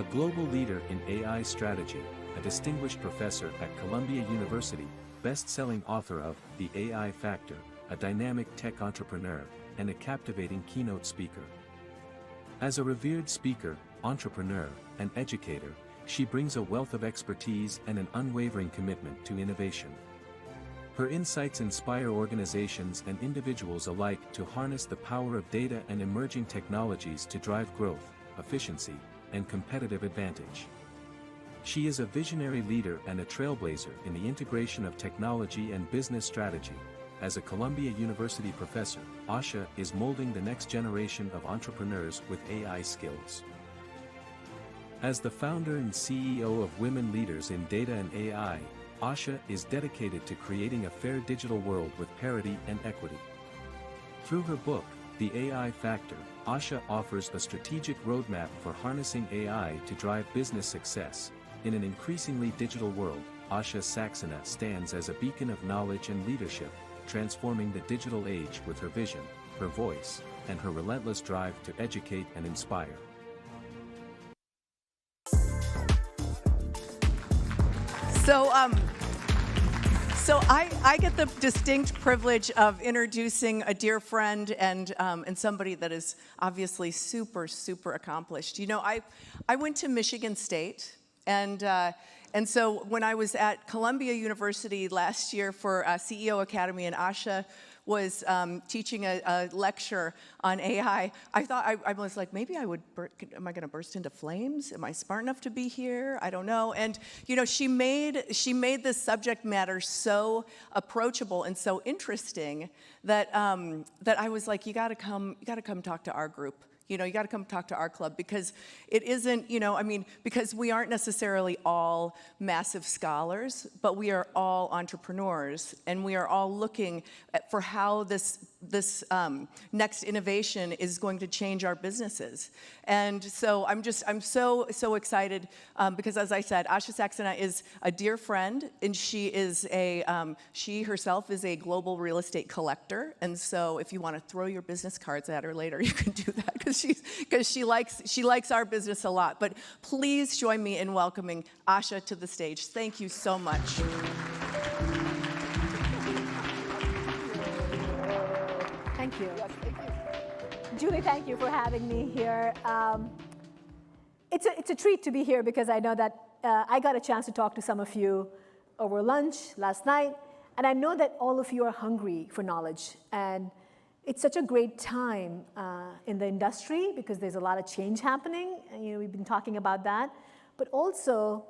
A global leader in AI strategy, a distinguished professor at Columbia University, best-selling author of The AI Factor, a dynamic tech entrepreneur, and a captivating keynote speaker. As a revered speaker, entrepreneur, and educator, she brings a wealth of expertise and an unwavering commitment to innovation. Her insights inspire organizations and individuals alike to harness the power of data and emerging technologies to drive growth, efficiency, and competitive advantage. She is a visionary leader and a trailblazer in the integration of technology and business strategy. As a Columbia University professor, Asha is molding the next generation of entrepreneurs with AI skills. As the founder and CEO of Women Leaders in Data and AI, Asha is dedicated to creating a fair digital world with parity and equity. Through her book, The AI Factor, Asha offers a strategic roadmap for harnessing AI to drive business success. In an increasingly digital world, Asha Saxena stands as a beacon of knowledge and leadership, transforming the digital age with her vision, her voice, and her relentless drive to educate and inspire. So I get the distinct privilege of introducing a dear friend and somebody that is obviously super, super accomplished. You know, I went to Michigan State, and so when I was at Columbia University last year for CEO Academy, and Asha was teaching a lecture on AI, I thought, I was like, maybe am I going to burst into flames? Am I smart enough to be here? I don't know. And you know, she made this subject matter so approachable and so interesting that I was like, you got to come talk to our group. You know, you got to come talk to our club, because it isn't, you know, I mean, because we aren't necessarily all massive scholars, but we are all entrepreneurs, and we are all looking for how this next innovation is going to change our businesses. And so I'm so excited because, as I said, Asha Saxena is a dear friend, and she herself is a global real estate collector. And so if you want to throw your business cards at her later, you can do that, because she likes our business a lot. But please join me in welcoming Asha to the stage. Thank you so much. Thank you. Yes, thank you. Julie, thank you for having me here. It's a treat to be here, because I know that I got a chance to talk to some of you over lunch last night, and I know that all of you are hungry for knowledge. And it's such a great time in the industry, because there's a lot of change happening, and you know, we've been talking about that. But also,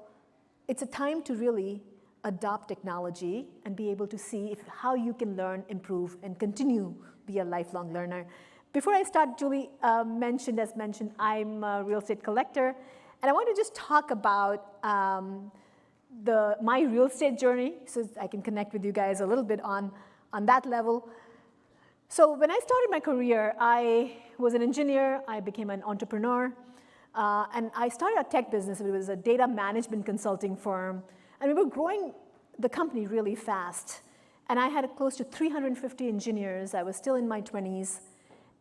it's a time to really adopt technology and be able to see how you can learn, improve, and continue be a lifelong learner. Before I start, Julie mentioned, I'm a real estate collector, and I want to just talk about my real estate journey, so I can connect with you guys a little bit on that level. So when I started my career, I was an engineer, I became an entrepreneur, and I started a tech business. It was a data management consulting firm, and we were growing the company really fast. And I had close to 350 engineers. I was still in my 20s,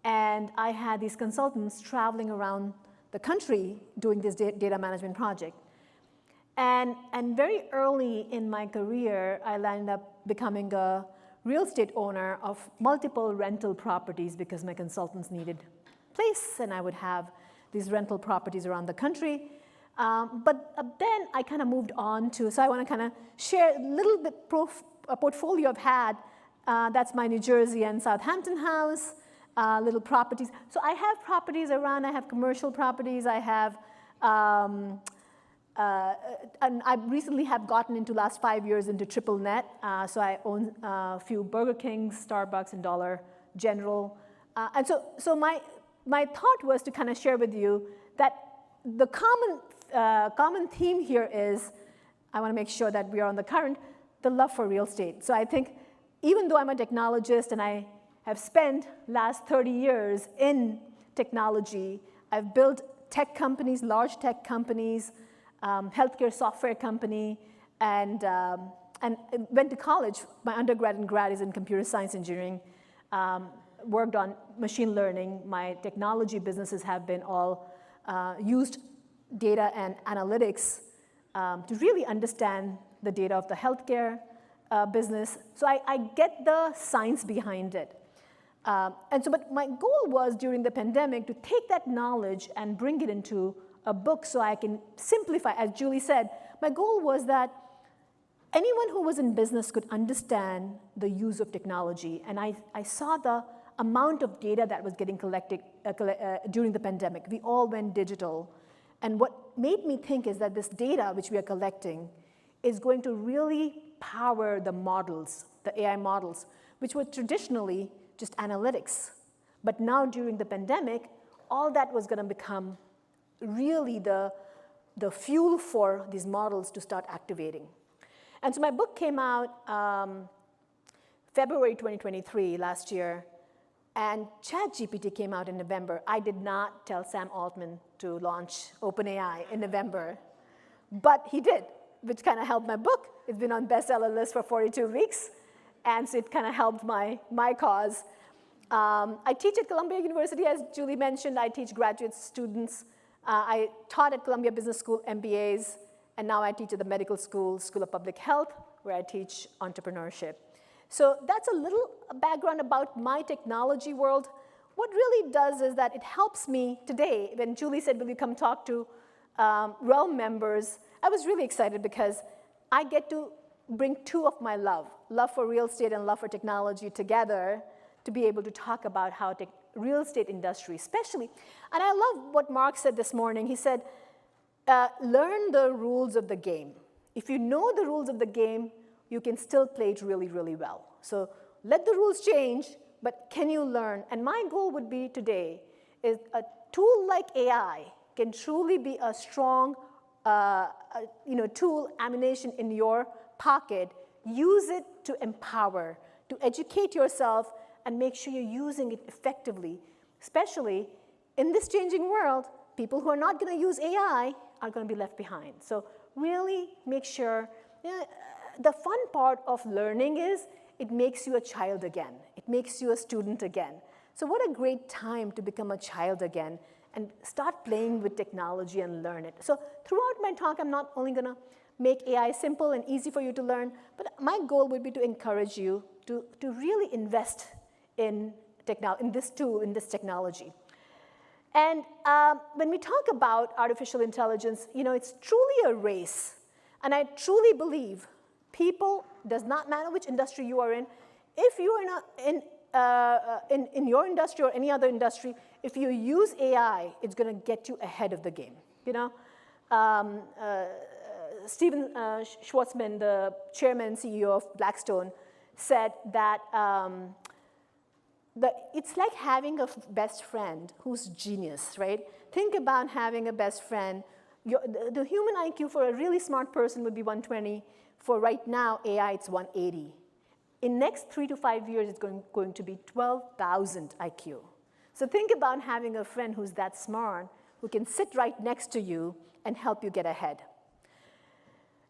and I had these consultants traveling around the country doing this data management project. And very early in my career, I ended up becoming a real estate owner of multiple rental properties, because my consultants needed place, and I would have these rental properties around the country. But then I kind of moved on to, so I want to kind of share a little bit a portfolio I've had. That's my New Jersey and Southampton house, little properties. So I have properties around, I have commercial properties, I have, and I recently have gotten into, last 5 years, into triple net. So I own a few Burger Kings, Starbucks, and Dollar General. And so my thought was to kind of share with you that the common theme here is, I want to make sure that we are on the current, the love for real estate. So I think, even though I'm a technologist and I have spent last 30 years in technology, I've built tech companies, large tech companies, healthcare software company, and went to college. My undergrad and grad is in computer science engineering, worked on machine learning. My technology businesses have been all used data and analytics to really understand the data of the healthcare business. So I get the science behind it. But my goal was during the pandemic to take that knowledge and bring it into a book so I can simplify. As Julie said, my goal was that anyone who was in business could understand the use of technology. And I saw the amount of data that was getting collected during the pandemic. We all went digital. And what made me think is that this data which we are collecting is going to really power the models, the AI models, which were traditionally just analytics. But now during the pandemic, all that was going to become really the fuel for these models to start activating. And so my book came out February 2023, last year, and ChatGPT came out in November. I did not tell Sam Altman to launch OpenAI in November, but he did, which kind of helped my book. It's been on bestseller list for 42 weeks, and so it kind of helped my cause. I teach at Columbia University, as Julie mentioned. I teach graduate students. I taught at Columbia Business School MBAs, and now I teach at the medical school, School of Public Health, where I teach entrepreneurship. So that's a little background about my technology world. What really does is that it helps me today. When Julie said, will you come talk to Realm members, I was really excited because I get to bring two of my love for real estate and love for technology together to be able to talk about how real estate industry especially. And I love what Mark said this morning. He said, learn the rules of the game. If you know the rules of the game, you can still play it really, really well. So let the rules change, but can you learn? And my goal would be today is a tool like AI can truly be a strong tool, ammunition in your pocket. Use it to empower, to educate yourself, and make sure you're using it effectively. Especially in this changing world, people who are not going to use AI are going to be left behind. So really make sure. The fun part of learning is it makes you a child again. It makes you a student again. So what a great time to become a child again and start playing with technology and learn it. So throughout my talk, I'm not only going to make AI simple and easy for you to learn, but my goal would be to encourage you to really invest in this tool, in this technology. And when we talk about artificial intelligence, it's truly a race. And I truly believe people, does not matter which industry you are in, if you are in your industry or any other industry, if you use AI, it's going to get you ahead of the game. Steven Schwartzman, the chairman and CEO of Blackstone, said that it's like having a best friend who's genius, right? Think about having a best friend. The human IQ for a really smart person would be 120. For right now, AI, it's 180. In next 3 to 5 years, it's going to be 12,000 IQ. So think about having a friend who's that smart, who can sit right next to you and help you get ahead.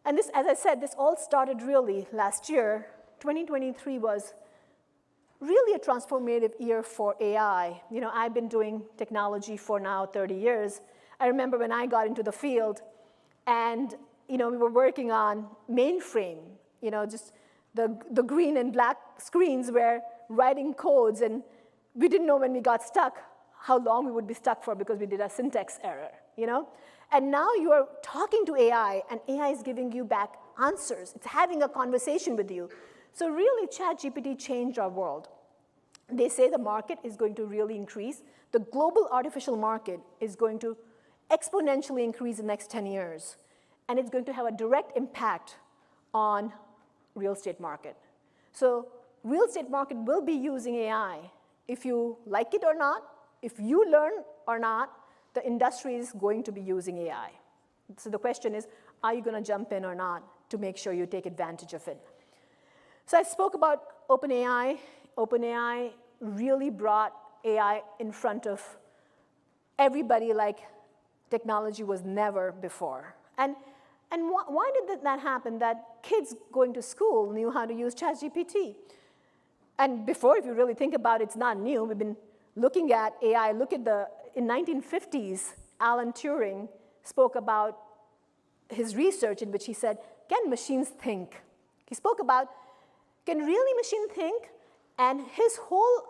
And this, as I said, this all started really last year. 2023 was really a transformative year for AI. I've been doing technology for now 30 years. I remember when I got into the field, and we were working on mainframe, just the green and black screens were writing codes, and we didn't know when we got stuck how long we would be stuck for because we did a syntax error, And now you are talking to AI, and AI is giving you back answers. It's having a conversation with you. So really, ChatGPT changed our world. They say the market is going to really increase. The global artificial market is going to exponentially increase in the next 10 years. And it's going to have a direct impact on real estate market. So real estate market will be using AI. If you like it or not, if you learn or not, the industry is going to be using AI. So the question is, are you going to jump in or not to make sure you take advantage of it? So I spoke about OpenAI. OpenAI really brought AI in front of everybody like technology was never before. And why did that happen? That kids going to school knew how to use ChatGPT. And before, if you really think about it, it's not new. We've been looking at AI. Look at in 1950s, Alan Turing spoke about his research in which he said, can machines think? He spoke about, can really machine think? And his whole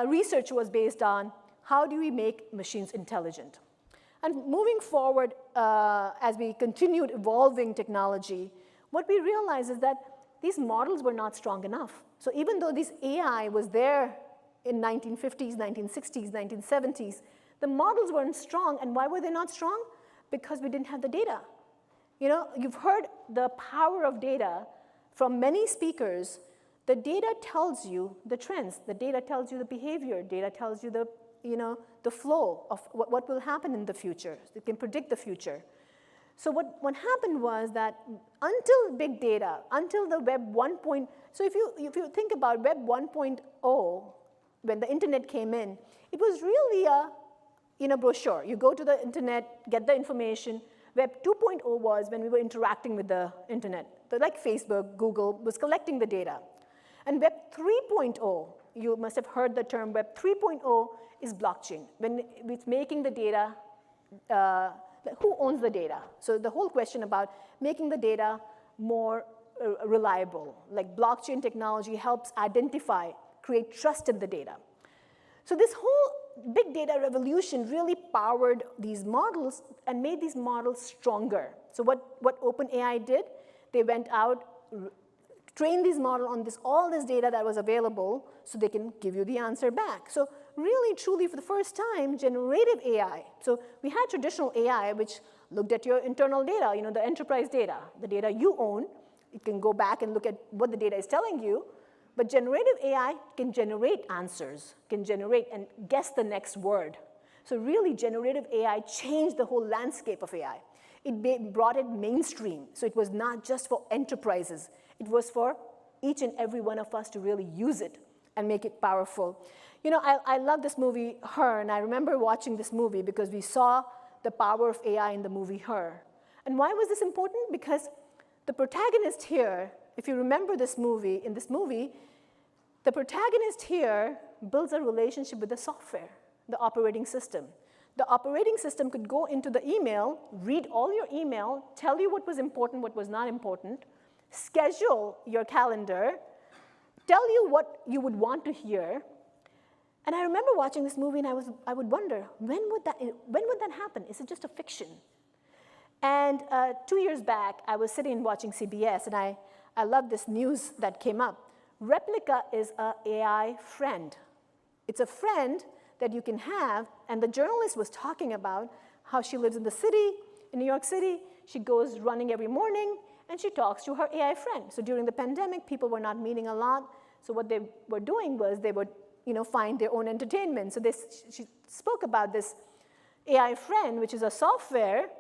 research was based on how do we make machines intelligent? And moving forward, as we continued evolving technology, what we realized is that these models were not strong enough. So even though this AI was there in 1950s, 1960s, 1970s, the models weren't strong. And why were they not strong? Because we didn't have the data. You know, you've heard the power of data from many speakers. The data tells you the trends. The data tells you the behavior. Data tells you the, the flow of what will happen in the future. It can predict the future. So what happened was that until big data, until the Web 1.0, so if you think about Web 1.0, when the internet came in, it was really a brochure. You go to the internet, get the information. Web 2.0 was when we were interacting with the internet. So like Facebook, Google was collecting the data. And Web 3.0, you must have heard the term Web 3.0 is blockchain. When it's making the data, who owns the data? So the whole question about making the data more reliable, like blockchain technology helps identify, create trust in the data. So this whole big data revolution really powered these models and made these models stronger. So what OpenAI did, they went out, trained these models on all this data that was available so they can give you the answer back. So really, truly, for the first time, generative AI. So we had traditional AI, which looked at your internal data, the enterprise data, the data you own. It can go back and look at what the data is telling you. But generative AI can generate answers, can generate and guess the next word. So really, generative AI changed the whole landscape of AI. It brought it mainstream. So it was not just for enterprises. It was for each and every one of us to really use it and make it powerful. I love this movie, Her, and I remember watching this movie because we saw the power of AI in the movie Her. And why was this important? Because the protagonist here, if you remember this movie, in this movie, the protagonist here builds a relationship with the software, the operating system. The operating system could go into the email, read all your email, tell you what was important, what was not important, schedule your calendar, tell you what you would want to hear. And I remember watching this movie, and I would wonder, when would that happen? Is it just a fiction? And 2 years back, I was sitting and watching CBS, and I loved this news that came up. Replica is an AI friend. It's a friend that you can have, and the journalist was talking about how she lives in the city, in New York City. She goes running every morning, and she talks to her AI friend. So during the pandemic, people were not meeting a lot. So what they were doing was they would find their own entertainment. So she spoke about this AI friend, which is a software.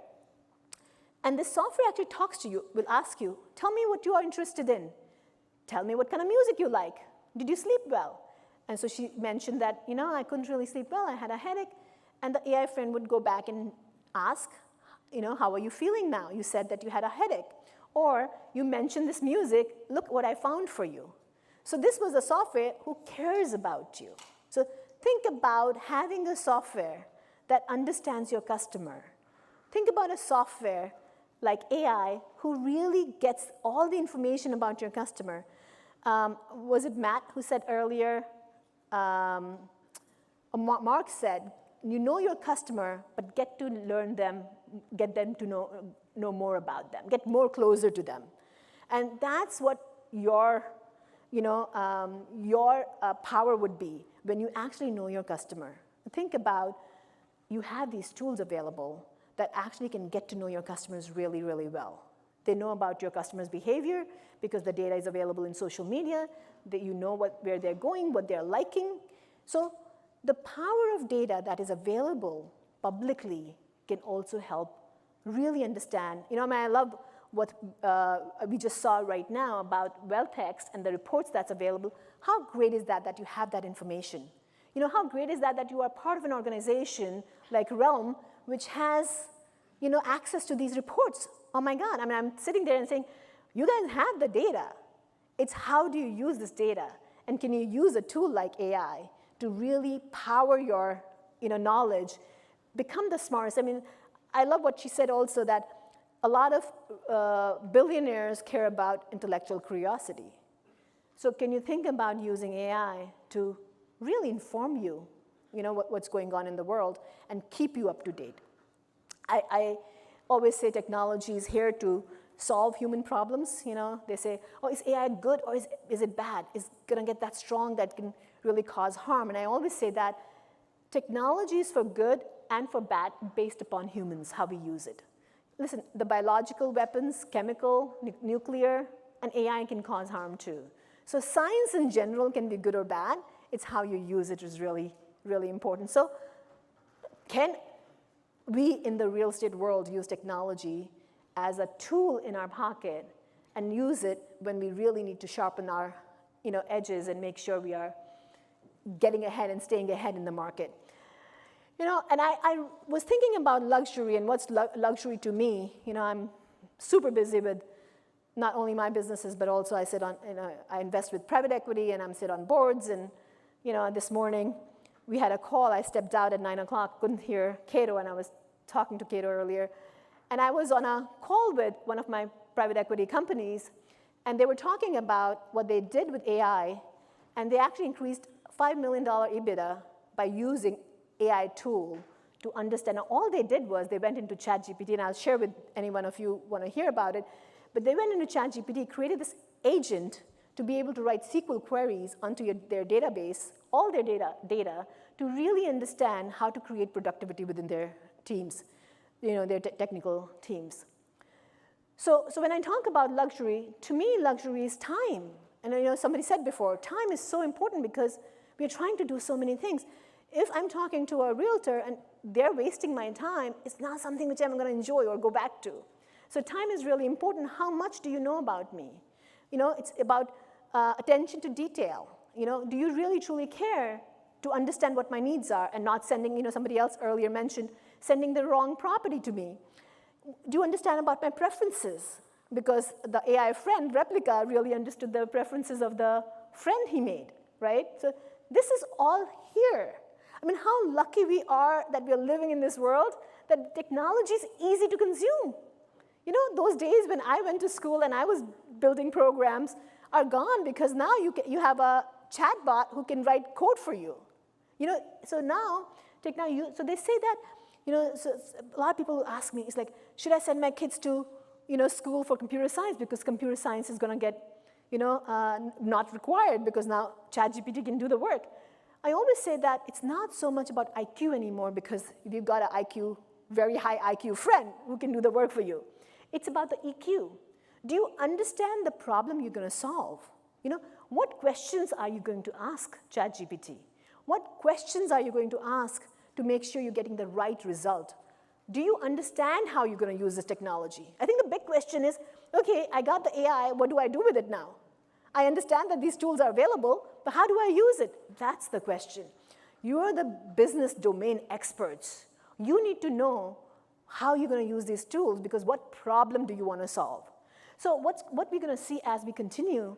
And this software actually talks to you, will ask you, tell me what you are interested in. Tell me what kind of music you like. Did you sleep well? And so she mentioned that, I couldn't really sleep well. I had a headache. And the AI friend would go back and ask, how are you feeling now? You said that you had a headache. Or you mentioned this music. Look what I found for you. So this was a software who cares about you. So think about having a software that understands your customer. Think about a software like AI who really gets all the information about your customer. Was it Matt who said earlier, Mark said, you know your customer, but get to learn them, get them to know more about them, get more closer to them. And that's what your power would be when you actually know your customer. Think about, you have these tools available that actually can get to know your customers really, really well. They know about your customer's behavior because the data is available in social media, that you know where they're going, what they're liking. So the power of data that is available publicly can also help really understand. I love what we just saw right now about Welltext and the reports that's available. How great is that you have that information? How great is that you are part of an organization like Realm, which has access to these reports? Oh my God, I'm sitting there and saying, you guys have the data. It's how do you use this data? And can you use a tool like AI to really power your knowledge, become the smartest? I love what she said also, that a lot of billionaires care about intellectual curiosity. So can you think about using AI to really inform you, what's going on in the world and keep you up to date? I always say technology is here to solve human problems. They say, oh, is AI good or is it bad? Is it going to get that strong that can really cause harm? And I always say that technology is for good and for bad based upon humans, how we use it. Listen, the biological weapons, chemical, nuclear, and AI can cause harm too. So science in general can be good or bad. It's how you use it is really, really important. So can we in the real estate world use technology as a tool in our pocket and use it when we really need to sharpen our edges and make sure we are getting ahead and staying ahead in the market? And I was thinking about luxury and what's luxury to me. I'm super busy with not only my businesses, but also I sit on, I invest with private equity and I'm sit on boards. And this morning we had a call. I stepped out at 9 o'clock, couldn't hear Cato, and I was talking to Cato earlier. And I was on a call with one of my private equity companies, and they were talking about what they did with AI, and they actually increased $5 million EBITDA by using AI tool to understand. Now, all they did was they went into ChatGPT, and I'll share with any one of you want to hear about it, but they went into ChatGPT, created this agent to be able to write SQL queries onto their database, all their data, to really understand how to create productivity within their teams, their technical teams. So when I talk about luxury, to me, luxury is time. And somebody said before, time is so important because we're trying to do so many things. If I'm talking to a realtor and they're wasting my time, it's not something which I'm going to enjoy or go back to. So time is really important. How much do you know about me? It's about attention to detail. Do you really truly care to understand what my needs are and not sending, somebody else earlier mentioned, sending the wrong property to me? Do you understand about my preferences? Because the AI friend, Replica, really understood the preferences of the friend he made, right? So this is all here. I mean, how lucky we are that we're living in this world, that technology is easy to consume. Those days when I went to school and I was building programs are gone because now you have a chatbot who can write code for you. So now, so they say that, so a lot of people ask me, it's like, should I send my kids to, school for computer science because computer science is going to get, not required because now ChatGPT can do the work. I always say that it's not so much about IQ anymore because you've got an IQ, very high IQ friend who can do the work for you. It's about the EQ. Do you understand the problem you're going to solve? What questions are you going to ask ChatGPT? What questions are you going to ask to make sure you're getting the right result? Do you understand how you're going to use this technology? I think the big question is, okay, I got the AI, what do I do with it now? I understand that these tools are available, but how do I use it? That's the question. You are the business domain experts. You need to know how you're going to use these tools because what problem do you want to solve? So what we're going to see as we continue,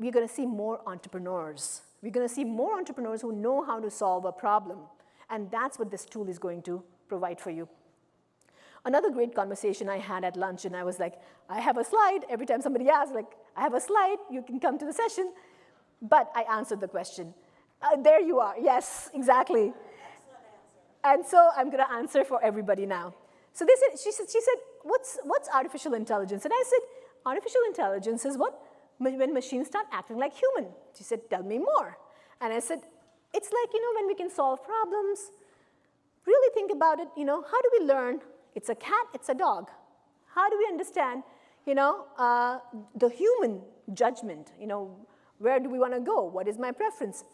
we're going to see more entrepreneurs. We're going to see more entrepreneurs who know how to solve a problem. And that's what this tool is going to provide for you. Another great conversation I had at lunch, and I was like, I have a slide. Every time somebody asks, like, I have a slide, you can come to the session. But I answered the question. There you are. Yes, exactly. And so I'm going to answer for everybody now. So she said, what's artificial intelligence? And I said, artificial intelligence is when machines start acting like human. She said, tell me more. And I said, it's like, when we can solve problems. Really think about it, how do we learn? It's a cat, it's a dog. How do we understand, the human judgment? Where do we want to go? What is my preference?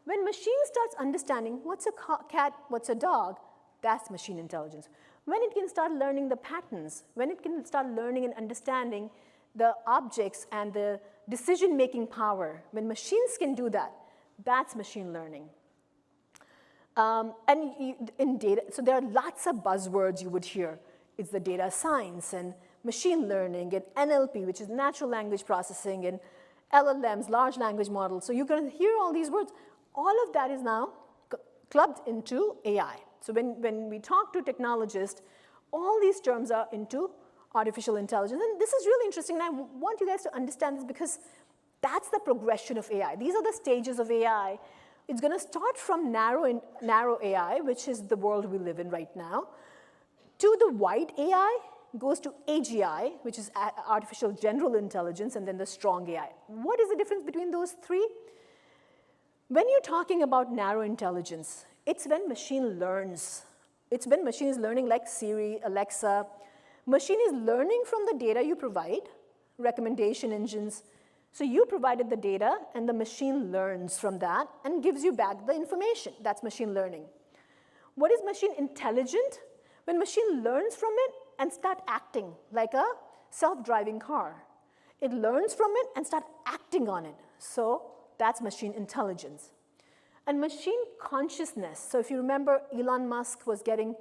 When machine starts understanding what's a cat, what's a dog, that's machine intelligence. When it can start learning the patterns, when it can start learning and understanding the objects and the decision-making power, when machines can do that, that's machine learning. In data, so there are lots of buzzwords you would hear. It's the data science and machine learning and NLP, which is natural language processing, and LLMs, large language models. So you're going to hear all these words. All of that is now clubbed into AI. So when we talk to technologists, All these terms are into artificial intelligence. And this is really interesting, and I want you guys to understand this because that's the progression of AI. These are the stages of AI. It's going to start from narrow AI, which is the world we live in right now, to the wide AI, goes to AGI, which is artificial general intelligence, and then the strong AI. What is the difference between those three? When you're talking about narrow intelligence, it's when machine learns. It's when machine is learning like Siri, Alexa. Machine is learning from the data you provide, recommendation engines. So you provided the data, and the machine learns from that and gives you back the information. That's machine learning. What is machine intelligent? When machine learns from it and start acting like a self-driving car. It learns from it and start acting on it. So that's machine intelligence. And machine consciousness. So if you remember, Elon Musk was getting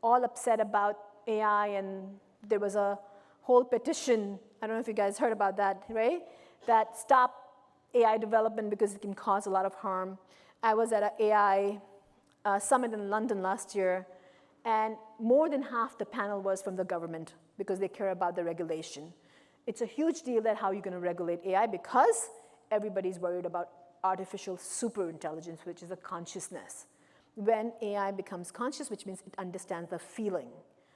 all upset about AI, and there was a whole petition. I don't know if you guys heard about that, right? That stop AI development because it can cause a lot of harm. I was at an AI summit in London last year, and more than half the panel was from the government because they care about the regulation. It's a huge deal that how you're going to regulate AI because everybody's worried about artificial superintelligence, which is a consciousness. When AI becomes conscious, which means it understands the feeling.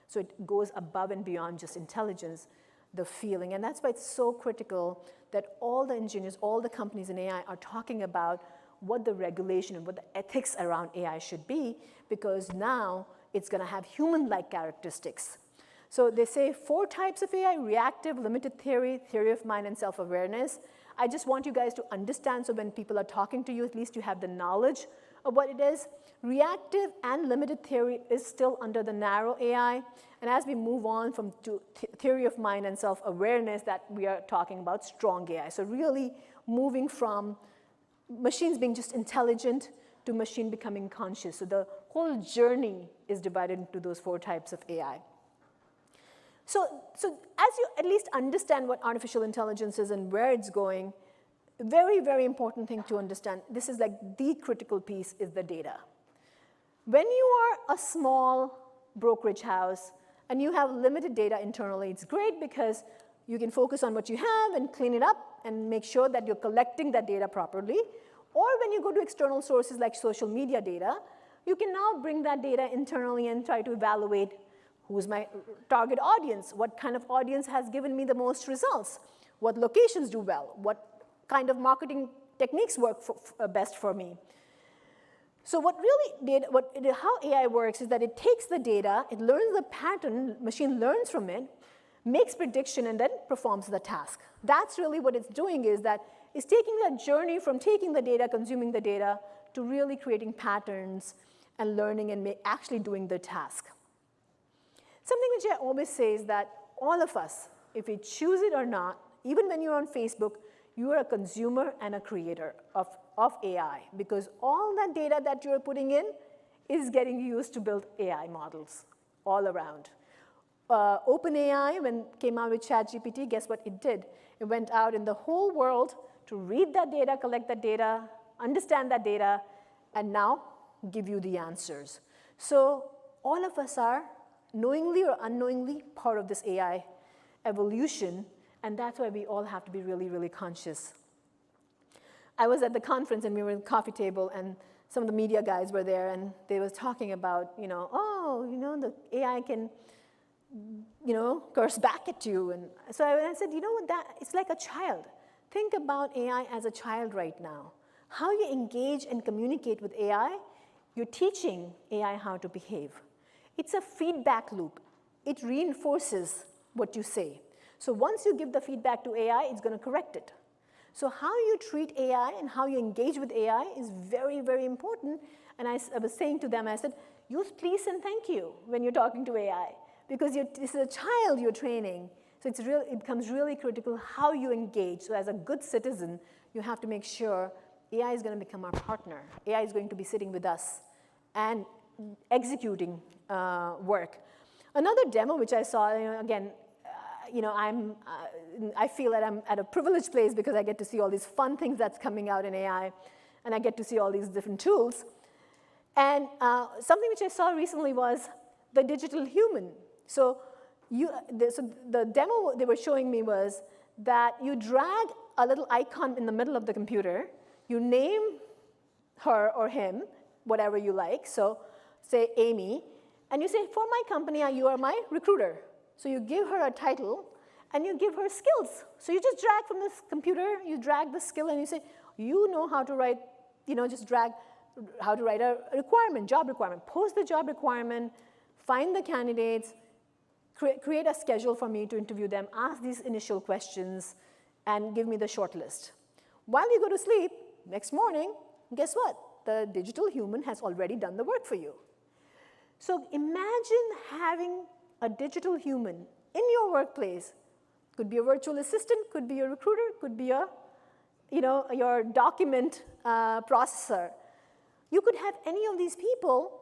So it goes above and beyond just intelligence, the feeling. And that's why it's so critical that all the engineers, all the companies in AI are talking about what the regulation and what the ethics around AI should be, because now it's going to have human-like characteristics. So they say 4 types of AI: reactive, limited theory, theory of mind, and self-awareness. I just want you guys to understand, so when people are talking to you, at least you have the knowledge of what it is. Reactive and limited theory is still under the narrow AI. And as we move on from theory of mind and self-awareness, that we are talking about strong AI. So really moving from machines being just intelligent to machine becoming conscious. So the whole journey is divided into those 4 types of AI. So as you at least understand what artificial intelligence is and where it's going, very, very important thing to understand, this is like the critical piece, is the data. When you are a small brokerage house and you have limited data internally, it's great because you can focus on what you have and clean it up and make sure that you're collecting that data properly. Or when you go to external sources like social media data, you can now bring that data internally and try to evaluate who's my target audience, what kind of audience has given me the most results, what locations do well, what kind of marketing techniques work best for me. So how AI works is that it takes the data, it learns the pattern, machine learns from it, makes prediction, and then performs the task. That's really what it's doing, is that it's taking that journey from taking the data, consuming the data, to really creating patterns and learning and actually doing the task. Something which I always say is that all of us, if we choose it or not, even when you're on Facebook, you are a consumer and a creator of AI, because all that data that you're putting in is getting used to build AI models all around. OpenAI, when it came out with ChatGPT, guess what it did? It went out in the whole world to read that data, collect that data, understand that data, and now give you the answers. So all of us are, knowingly or unknowingly, part of this AI evolution, and that's why we all have to be really, really conscious. I was at the conference, and we were at the coffee table, and some of the media guys were there, and they were talking about, the AI can, curse back at you. And so I said, you know what, it's like a child. Think about AI as a child right now. How you engage and communicate with AI, you're teaching AI how to behave. It's a feedback loop. It reinforces what you say. So once you give the feedback to AI, it's going to correct it. So how you treat AI and how you engage with AI is very, very important. And I was saying to them, I said, use please and thank you when you're talking to AI, because this is a child you're training. So it becomes really critical how you engage. So as a good citizen, you have to make sure AI is going to become our partner. AI is going to be sitting with us and executing work. Another demo which I saw, I feel that I'm at a privileged place because I get to see all these fun things that's coming out in AI, and I get to see all these different tools. And something which I saw recently was the digital human. So, the demo they were showing me was that you drag a little icon in the middle of the computer, you name her or him, whatever you like, so say Amy, and you say, for my company, you are my recruiter. So you give her a title, and you give her skills. So you just drag from this computer, you drag the skill, and you say, you know how to write, just drag how to write a requirement, job requirement. Post the job requirement, find the candidates, create a schedule for me to interview them, ask these initial questions, and give me the short list. While you go to sleep, next morning, guess what? The digital human has already done the work for you. So imagine having a digital human in your workplace. Could be a virtual assistant, could be a recruiter, could be a, your document processor. You could have any of these people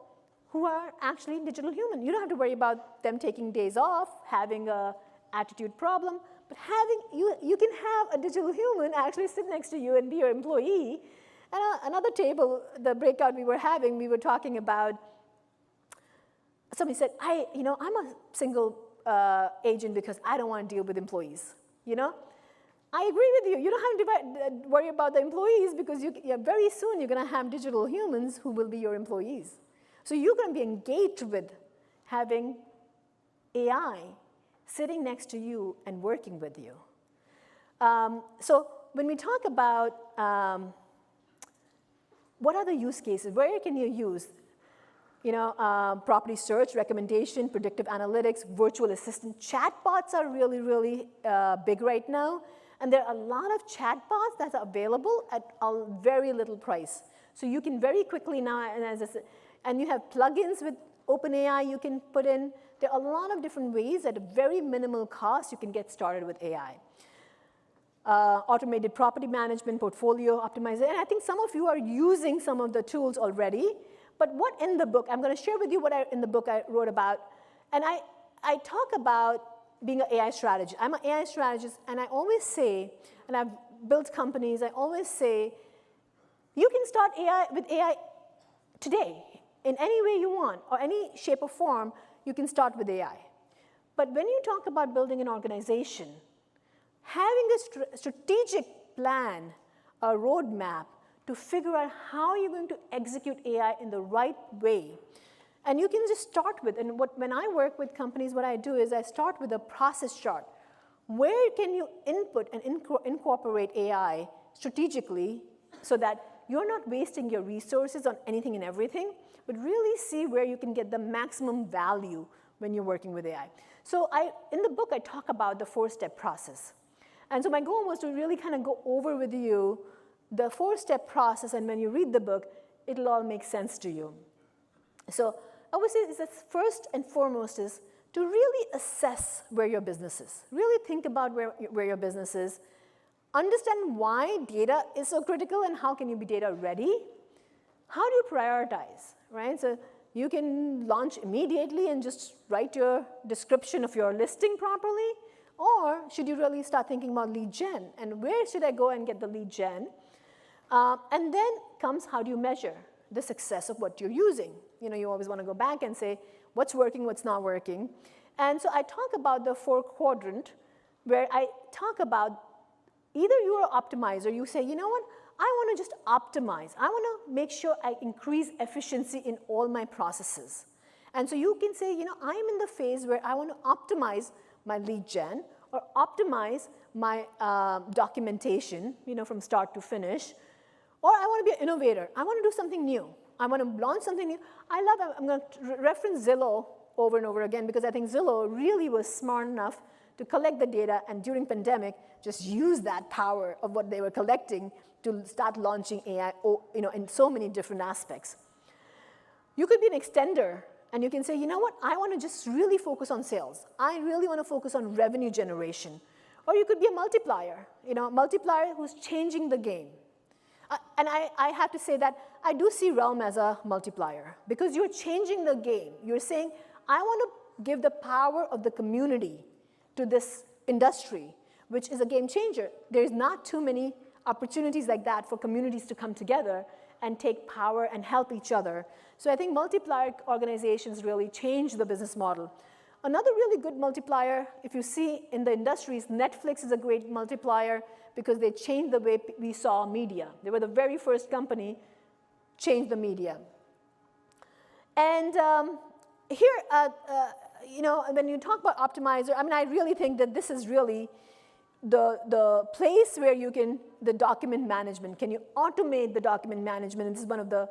who are actually digital human. You don't have to worry about them taking days off, having an attitude problem, but you can have a digital human actually sit next to you and be your employee. And another table, the breakout we were having, we were talking about, somebody said, I'm a single agent because I don't want to deal with employees, I agree with you. You don't have to worry about the employees because very soon you're going to have digital humans who will be your employees. So you're going to be engaged with having AI sitting next to you and working with you. So when we talk about what are the use cases, where can you use property search, recommendation, predictive analytics, virtual assistant. Chatbots are really, really big right now. And there are a lot of chatbots that are available at a very little price. So you can very quickly now, and you have plugins with OpenAI you can put in. There are a lot of different ways at a very minimal cost you can get started with AI. Automated property management, portfolio optimization. And I think some of you are using some of the tools already. But what in the book, I'm going to share with you what in the book I wrote about. And I talk about being an AI strategist. I'm an AI strategist, and I always say, and I've built companies, I always say, you can start with AI today in any way you want, or any shape or form, you can start with AI. But when you talk about building an organization, having a strategic plan, a roadmap, to figure out how you're going to execute AI in the right way. And you can just start with, and when I work with companies, what I do is I start with a process chart. Where can you input and incorporate AI strategically so that you're not wasting your resources on anything and everything, but really see where you can get the maximum value when you're working with AI. So in the book, I talk about the 4-step process. And so my goal was to really kind of go over with you the 4-step process, and when you read the book, it'll all make sense to you. So I would say that first and foremost is to really assess where your business is. Really think about where your business is. Understand why data is so critical and how can you be data ready. How do you prioritize, right? So you can launch immediately and just write your description of your listing properly, or should you really start thinking about lead gen? And where should I go and get the lead gen? And then comes how do you measure the success of what you're using? You always want to go back and say, what's working, what's not working. And so I talk about the 4-quadrant, where I talk about either you're an optimizer, you say, you know what, I want to just optimize. I want to make sure I increase efficiency in all my processes. And so you can say, I'm in the phase where I want to optimize my lead gen, or optimize my documentation, from start to finish. Or I want to be an innovator. I want to do something new. I want to launch something new. I'm going to reference Zillow over and over again because I think Zillow really was smart enough to collect the data and during pandemic just use that power of what they were collecting to start launching AI in so many different aspects. You could be an extender and you can say, you know what, I want to just really focus on sales. I really want to focus on revenue generation. Or you could be a multiplier, a multiplier who's changing the game. And I have to say that I do see Realm as a multiplier because you're changing the game. You're saying, I want to give the power of the community to this industry, which is a game changer. There's not too many opportunities like that for communities to come together and take power and help each other. So I think multiplier organizations really change the business model. Another really good multiplier, if you see in the industries, Netflix is a great multiplier because they changed the way we saw media. They were the very first company changed the media. And here, you know, when you talk about optimizer, I mean, I really think that this is really the place where you can, the document management. Can you automate the document management? And this is one of the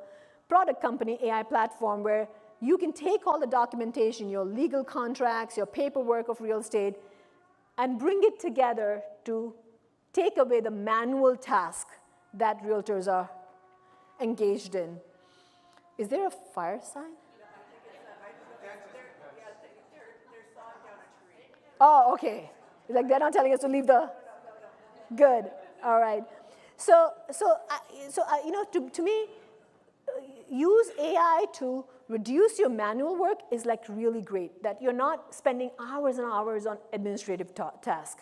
product company AI platform where you can take all the documentation, your legal contracts, your paperwork of real estate, and bring it together to take away the manual task that realtors are engaged in. Is there a fire sign? Oh, okay. Like they're not telling us to leave the. Good. All right. So you know, to me, use AI to reduce your manual work is like really great. That you're not spending hours and hours on administrative task.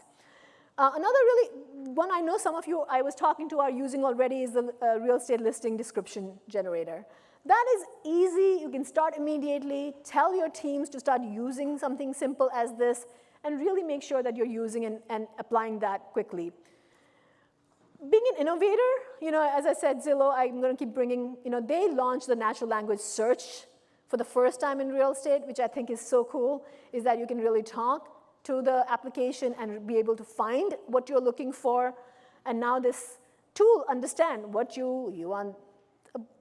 Another really one I know some of you I was talking to are using already is the real estate listing description generator. That is easy. You can start immediately. Tell your teams to start using something simple as this, and really make sure that you're using and applying that quickly. Being an innovator, you know, as I said, Zillow, I'm going to keep bringing, you know, they launched the natural language search for the first time in real estate, which I think is so cool, is that you can really talk to the application and be able to find what you're looking for. And now this tool understand what you want,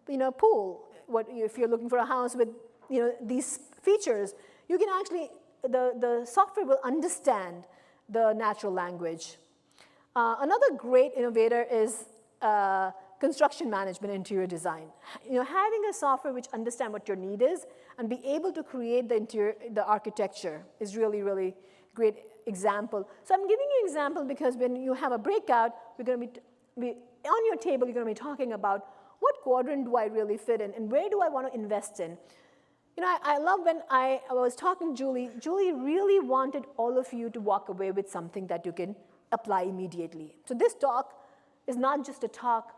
you know, pool. If you're looking for a house with, you know, these features, you can actually, the software will understand the natural language. Another great innovator is construction management, interior design. You know, having a software which understands what your need is and be able to create the architecture is really, really great example. So I'm giving you an example because when you have a breakout, we're going to be on your table, you're going to be talking about what quadrant do I really fit in and where do I want to invest in. You know, I love when I was talking to Julie. Julie really wanted all of you to walk away with something that you can apply immediately. So this talk is not just a talk.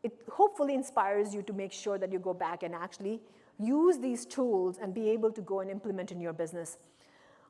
It hopefully inspires you to make sure that you go back and actually use these tools and be able to go and implement in your business.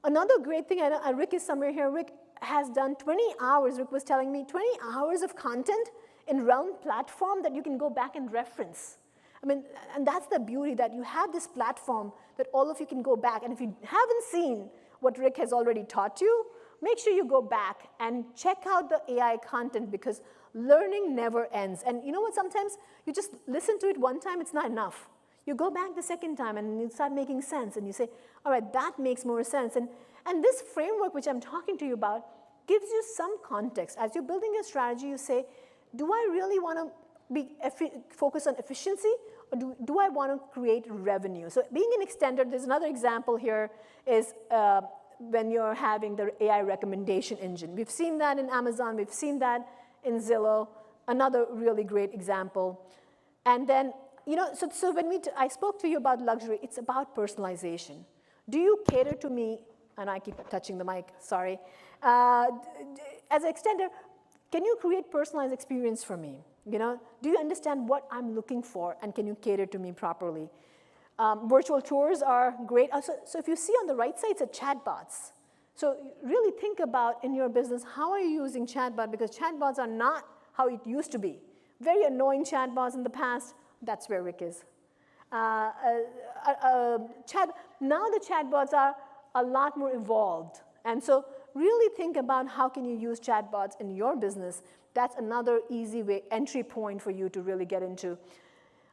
Another great thing, I know Rick is somewhere here. Rick has done 20 hours, Rick was telling me, 20 hours of content in Realm platform that you can go back and reference. I mean, and that's the beauty that you have this platform that all of you can go back. And if you haven't seen what Rick has already taught you, make sure you go back and check out the AI content because learning never ends. And you know what, sometimes you just listen to it one time, it's not enough. You go back the second time and you start making sense and you say, all right, that makes more sense. And this framework which I'm talking to you about gives you some context. As you're building your strategy, you say, do I really want to be focused on efficiency or do I want to create revenue? So being an extender, there's another example here is when you're having the AI recommendation engine. We've seen that in Amazon. We've seen that in Zillow. Another really great example. And then, you know, so when I spoke to you about luxury, it's about personalization. Do you cater to me? And I keep touching the mic, sorry. As an extender, can you create personalized experience for me? You know, do you understand what I'm looking for and can you cater to me properly? Virtual tours are great. So if you see on the right side, it's a chatbots. So really think about in your business, how are you using chatbot? Because chatbots are not how it used to be. Very annoying chatbots in the past, that's where Rick is. Now the chatbots are a lot more evolved. And so really think about how can you use chatbots in your business. That's another easy way, entry point for you to really get into.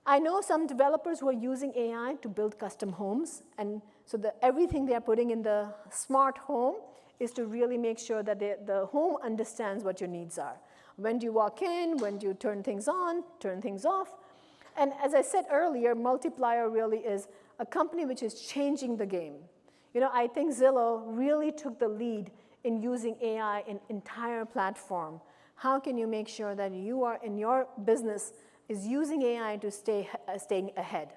I know some developers who are using AI to build custom homes. And so everything they're putting in the smart home is to really make sure that the home understands what your needs are. When do you walk in? When do you turn things on, turn things off? And as I said earlier, Multiplier really is a company which is changing the game. You know, I think Zillow really took the lead in using AI in entire platform. How can you make sure that you are in your business is using AI to staying ahead?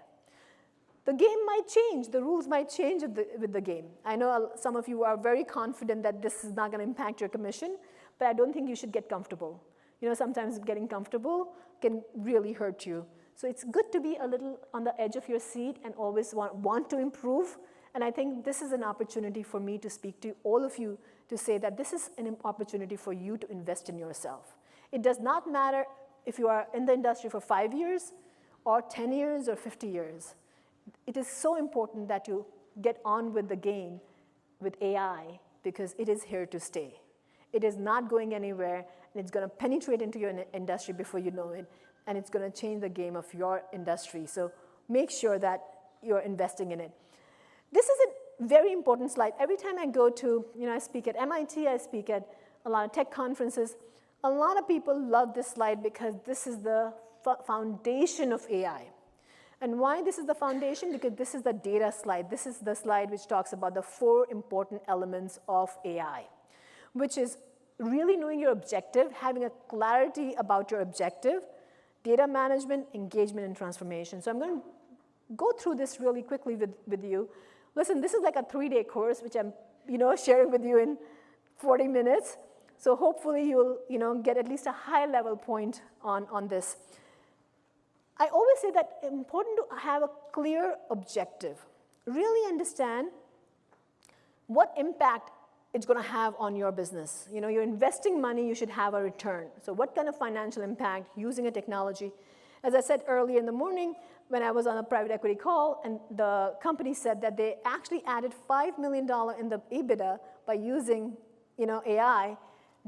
The game might change. The rules might change with the game. I know some of you are very confident that this is not going to impact your commission, but I don't think you should get comfortable. You know, sometimes getting comfortable can really hurt you. So it's good to be a little on the edge of your seat and always want to improve And I think this is an opportunity for me to speak to all of you to say that this is an opportunity for you to invest in yourself. It does not matter if you are in the industry for 5 years or 10 years or 50 years. It is so important that you get on with the game with AI because it is here to stay. It is not going anywhere, and it's going to penetrate into your industry before you know it, and it's going to change the game of your industry. So make sure that you're investing in it. This is a very important slide. Every time I go to, I speak at MIT, I speak at a lot of tech conferences, a lot of people love this slide because this is the foundation of AI. And why this is the foundation? Because this is the data slide. This is the slide which talks about the 4 important elements of AI, which is really knowing your objective, having a clarity about your objective, data management, engagement, and transformation. So I'm going to go through this really quickly with you. Listen, this is like a 3-day course, which I'm sharing with you in 40 minutes. So hopefully you'll get at least a high-level point on this. I always say that it's important to have a clear objective. Really understand what impact it's going to have on your business. You're investing money, you should have a return. So what kind of financial impact using a technology? As I said earlier in the morning, when I was on a private equity call, and the company said that they actually added $5 million in the EBITDA by using AI,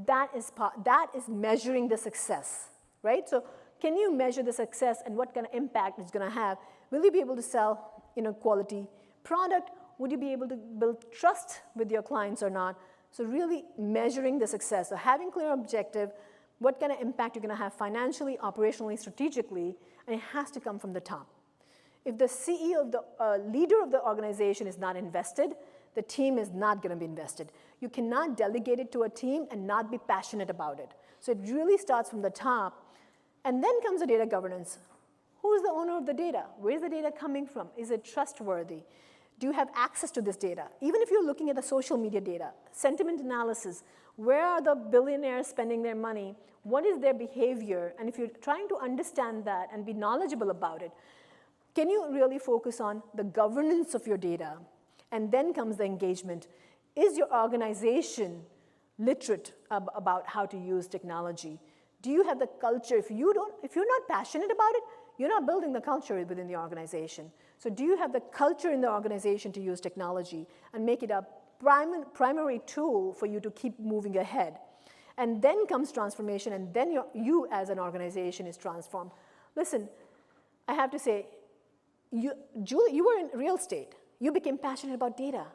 that is measuring the success, right? So can you measure the success and what kind of impact it's going to have? Will you be able to sell quality product? Would you be able to build trust with your clients or not? So really measuring the success. So having clear objective, what kind of impact you're going to have financially, operationally, strategically, and it has to come from the top. If the CEO, the leader of the organization is not invested, the team is not going to be invested. You cannot delegate it to a team and not be passionate about it. So it really starts from the top. And then comes the data governance. Who is the owner of the data? Where is the data coming from? Is it trustworthy? Do you have access to this data? Even if you're looking at the social media data, sentiment analysis, where are the billionaires spending their money? What is their behavior? And if you're trying to understand that and be knowledgeable about it, can you really focus on the governance of your data? And then comes the engagement. Is your organization literate about how to use technology? Do you have the culture? If you're not passionate about it, you're not building the culture within the organization. So do you have the culture in the organization to use technology and make it a primary tool for you to keep moving ahead? And then comes transformation, and then you as an organization is transformed. Listen, I have to say, Julie, you were in real estate. You became passionate about data.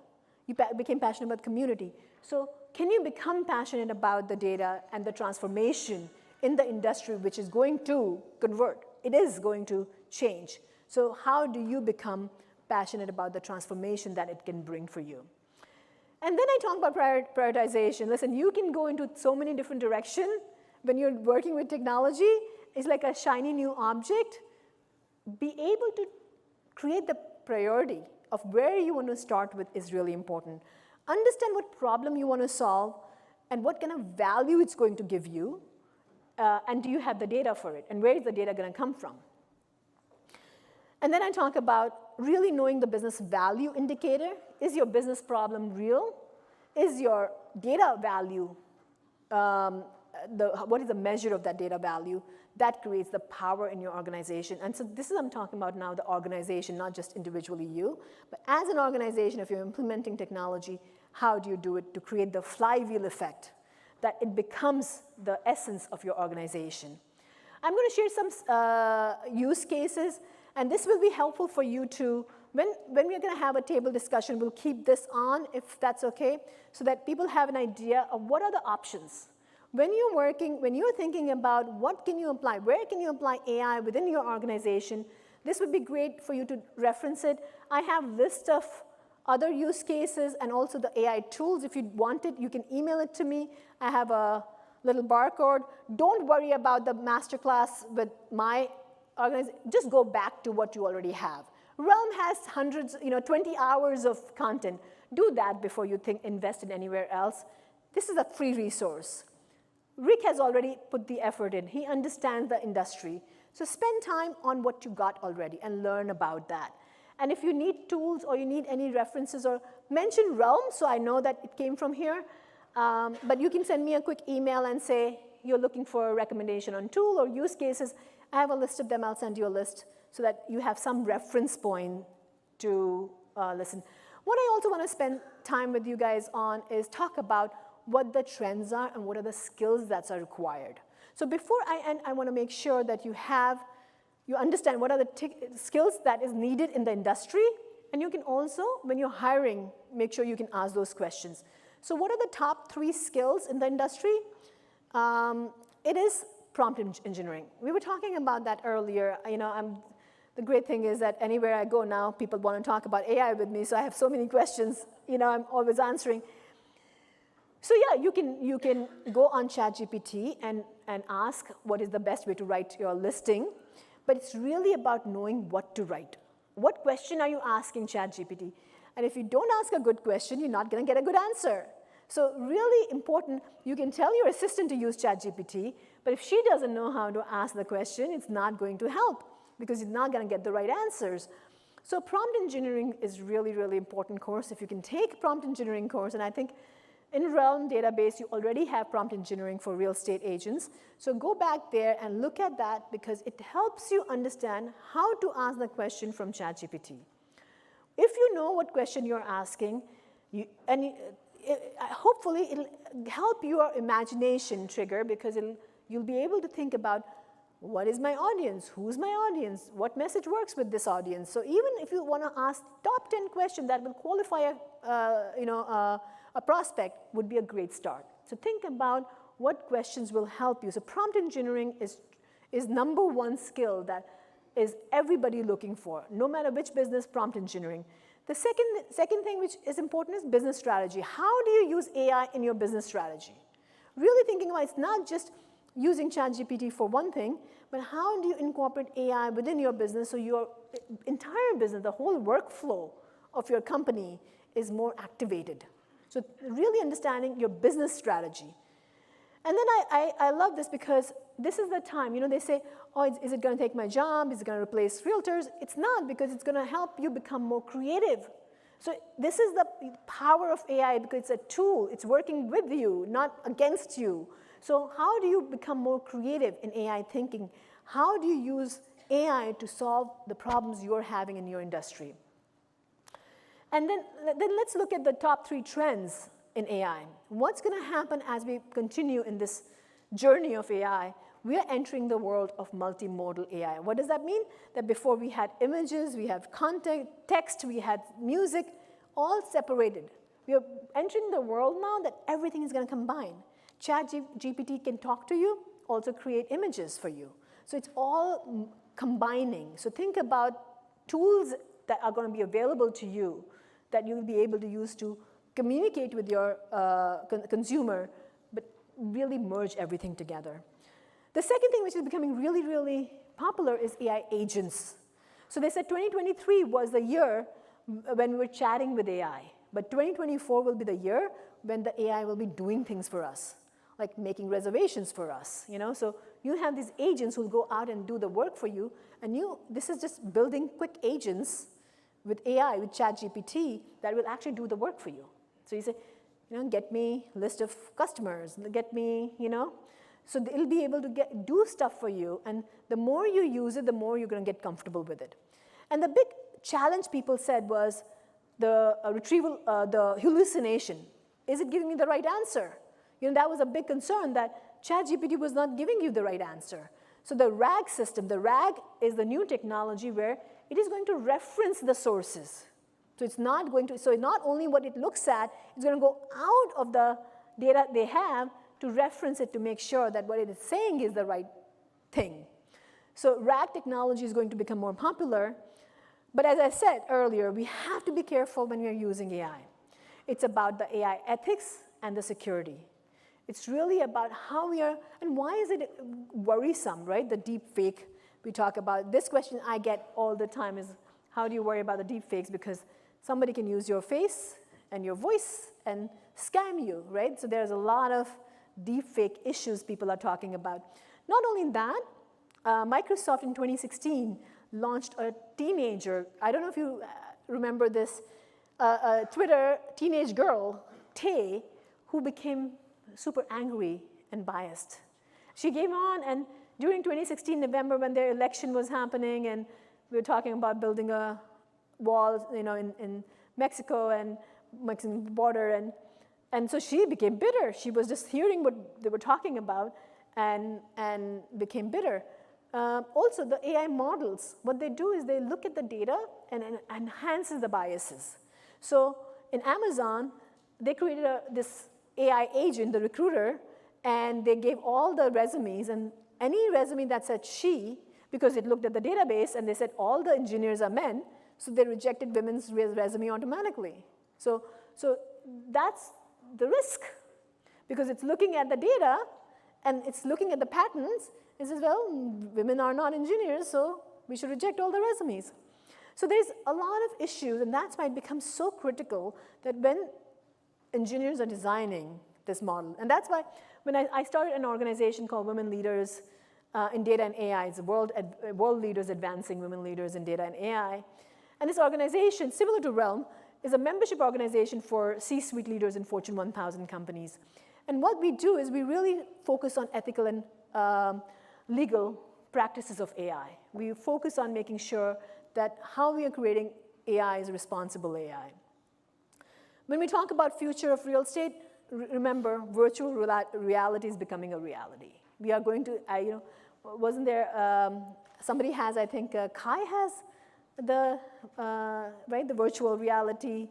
You became passionate about community. So can you become passionate about the data and the transformation in the industry, which is going to convert? It is going to change. So how do you become passionate about the transformation that it can bring for you? And then I talk about prioritization. Listen, you can go into so many different directions when you're working with technology. It's like a shiny new object. Be able to create the priority of where you want to start with is really important. Understand what problem you want to solve and what kind of value it's going to give you. And do you have the data for it? And where is the data going to come from? And then I talk about really knowing the business value indicator. Is your business problem real? Is your data value, what is the measure of that data value? That creates the power in your organization. And so this is what I'm talking about now, the organization, not just individually you. But as an organization, if you're implementing technology, how do you do it to create the flywheel effect, that it becomes the essence of your organization? I'm going to share some use cases, and this will be helpful for you to, when we're going to have a table discussion, we'll keep this on, if that's okay, so that people have an idea of what are the options. When you're thinking about what can you apply, where can you apply AI within your organization, this would be great for you to reference it. I have a list of other use cases and also the AI tools. If you want it, you can email it to me. I have a little barcode. Don't worry about the masterclass with my organization. Just go back to what you already have. Realm has hundreds, 20 hours of content. Do that before you invest in anywhere else. This is a free resource. Rick has already put the effort in. He understands the industry. So spend time on what you got already and learn about that. And if you need tools or you need any references, or mention Realm so I know that it came from here. But you can send me a quick email and say you're looking for a recommendation on tool or use cases. I have a list of them. I'll send you a list so that you have some reference point to listen. What I also want to spend time with you guys on is talk about what the trends are and what are the skills that are required. So before I end, I want to make sure that you understand what are the skills that is needed in the industry, and you can also, when you're hiring, make sure you can ask those questions. So what are the top 3 skills in the industry? It is prompt engineering. We were talking about that earlier. The great thing is that anywhere I go now, people want to talk about AI with me, so I have so many questions, I'm always answering. So yeah, you can go on ChatGPT and ask what is the best way to write your listing, but it's really about knowing what to write. What question are you asking ChatGPT? And if you don't ask a good question, you're not going to get a good answer. So really important, you can tell your assistant to use ChatGPT, but if she doesn't know how to ask the question, it's not going to help because you're not going to get the right answers. So prompt engineering is really, really important course. If you can take prompt engineering course, and I think in Realm database, you already have prompt engineering for real estate agents. So go back there and look at that because it helps you understand how to ask the question from ChatGPT. If you know what question you're asking, hopefully it'll help your imagination trigger because you'll be able to think about what is my audience, who's my audience, what message works with this audience. So even if you want to ask top 10 questions that will qualify a prospect would be a great start. So think about what questions will help you. So prompt engineering is #1 skill that is everybody looking for, no matter which business, prompt engineering. The second thing which is important is business strategy. How do you use AI in your business strategy? Really thinking about it's not just using ChatGPT for one thing, but how do you incorporate AI within your business so your entire business, the whole workflow of your company is more activated. So really understanding your business strategy. And then I love this because this is the time, they say, oh, is it going to take my job? Is it going to replace realtors? It's not, because it's going to help you become more creative. So this is the power of AI because it's a tool. It's working with you, not against you. So how do you become more creative in AI thinking? How do you use AI to solve the problems you're having in your industry? And then let's look at the top 3 trends in AI. What's going to happen as we continue in this journey of AI? We are entering the world of multimodal AI. What does that mean? That before we had images, we have content, text, we had music, all separated. We are entering the world now that everything is going to combine. ChatGPT can talk to you, also create images for you. So it's all combining. So think about tools that are going to be available to you that you'll be able to use to communicate with your consumer, but really merge everything together. The second thing which is becoming really, really popular is AI agents. So they said 2023 was the year when we were chatting with AI, but 2024 will be the year when the AI will be doing things for us, like making reservations for us. So you have these agents who will go out and do the work for you, and this is just building quick agents with AI, with ChatGPT, that will actually do the work for you. So you say, get me list of customers, get me, So it'll be able to do stuff for you, and the more you use it, the more you're going to get comfortable with it. And the big challenge people said was the retrieval, the hallucination. Is it giving me the right answer? That was a big concern, that ChatGPT was not giving you the right answer. So the RAG system, the RAG is the new technology where it is going to reference the sources. So it's not going to, so not only what it looks at, it's going to go out of the data they have to reference it to make sure that what it is saying is the right thing. So RAG technology is going to become more popular. But as I said earlier, we have to be careful when we are using AI. It's about the AI ethics and the security. It's really about how we are, and why is it worrisome, right? The deep fake we talk about. This question I get all the time is, how do you worry about the deep fakes? Because somebody can use your face and your voice and scam you, right? So there's a lot of deep fake issues people are talking about. Not only that, Microsoft in 2016 launched a teenager, I don't know if you remember this, a Twitter teenage girl, Tay, who became super angry and biased. She came on, and during 2016 November, when their election was happening, and we were talking about building a wall, in Mexico and Mexican border, and so she became bitter. She was just hearing what they were talking about and became bitter. Also, the AI models, what they do is they look at the data and enhances the biases. So in Amazon, they created this AI agent, the recruiter, and they gave all the resumes, and any resume that said she, because it looked at the database and they said all the engineers are men, so they rejected women's resume automatically. So that's the risk, because it's looking at the data and it's looking at the patterns. It says, well, women are not engineers, so we should reject all the resumes. So there's a lot of issues, and that's why it becomes so critical that when engineers are designing this model, and that's why when I started an organization called Women Leaders in Data and AI, it's World Leaders Advancing Women Leaders in Data and AI. And this organization, similar to Realm, is a membership organization for C-suite leaders in Fortune 1000 companies. And what we do is we really focus on ethical and legal practices of AI. We focus on making sure that how we are creating AI is responsible AI. When we talk about future of real estate, remember, virtual reality is becoming a reality. We are going to, wasn't there, somebody has, I think, Kai has the virtual reality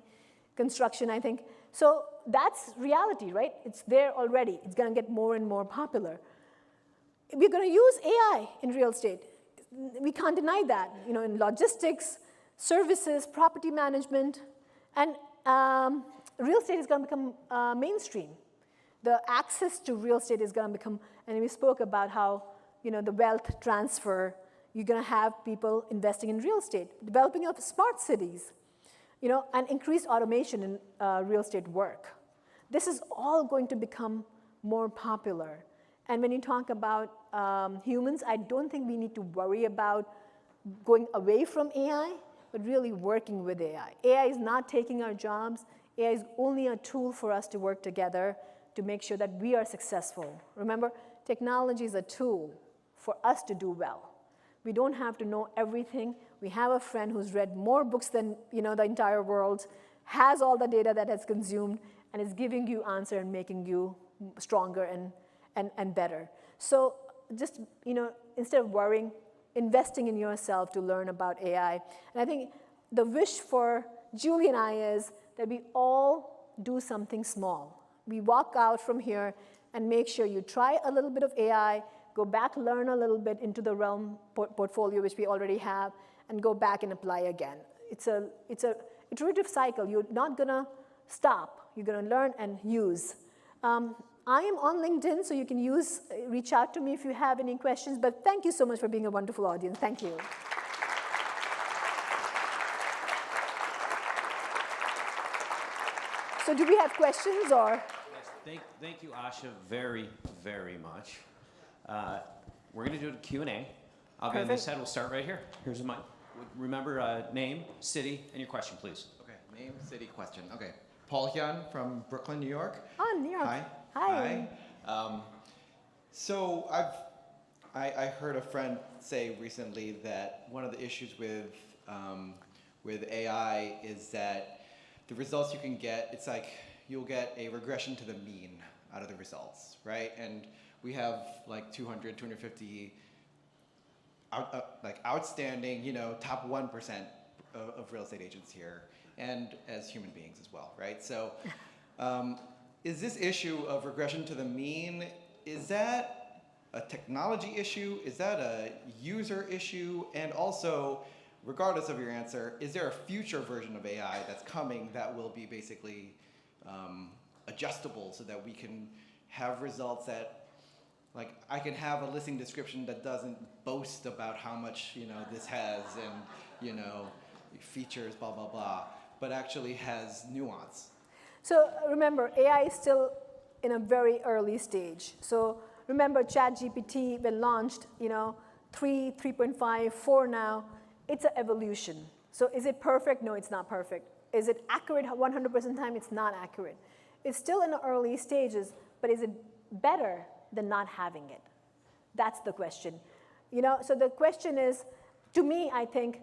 construction, I think. So that's reality, right? It's there already. It's going to get more and more popular. We're going to use AI in real estate. We can't deny that. In logistics, services, property management, and real estate is going to become mainstream. The access to real estate is going to become, and we spoke about how the wealth transfer. You're going to have people investing in real estate, developing of smart cities, and increased automation in real estate work. This is all going to become more popular. And when you talk about humans, I don't think we need to worry about going away from AI, but really working with AI. AI is not taking our jobs. AI is only a tool for us to work together to make sure that we are successful. Remember, technology is a tool for us to do well. We don't have to know everything. We have a friend who's read more books than the entire world, has all the data that has consumed, and is giving you answer and making you stronger and better. So just instead of worrying, investing in yourself to learn about AI. And I think the wish for Julie and I is that we all do something small. We walk out from here and make sure you try a little bit of AI, go back, learn a little bit into the Realm portfolio, which we already have, and go back and apply again. It's a iterative cycle. You're not going to stop. You're going to learn and use. I am on LinkedIn, so you can reach out to me if you have any questions. But thank you so much for being a wonderful audience. Thank you. So do we have questions or? Yes, thank you, Asha, very, very much. We're going to do a Q&A. I'll be on this side. We'll start right here. Here's my. Remember, name, city, and your question, please. Okay, name, city, question. Okay, Paul Hyun from Brooklyn, New York. Oh, New York. Hi. Hi. So I heard a friend say recently that one of the issues with AI is that the results you can get, it's like you'll get a regression to the mean out of the results, right? And we have like 200, 250 outstanding, top 1% of real estate agents here, and as human beings as well, right? So is this issue of regression to the mean, is that a technology issue? Is that a user issue? And also, regardless of your answer, is there a future version of AI that's coming that will be basically adjustable so that we can have results that, like, I can have a listing description that doesn't boast about how much, this has and, features, blah, blah, blah, but actually has nuance. So remember, AI is still in a very early stage. So remember, ChatGPT, when launched, 3, 3.5, 4 now, it's an evolution. So is it perfect? No, it's not perfect. Is it accurate 100% of the time? It's not accurate. It's still in the early stages, but is it better than not having it? That's the question. So the question is, to me, I think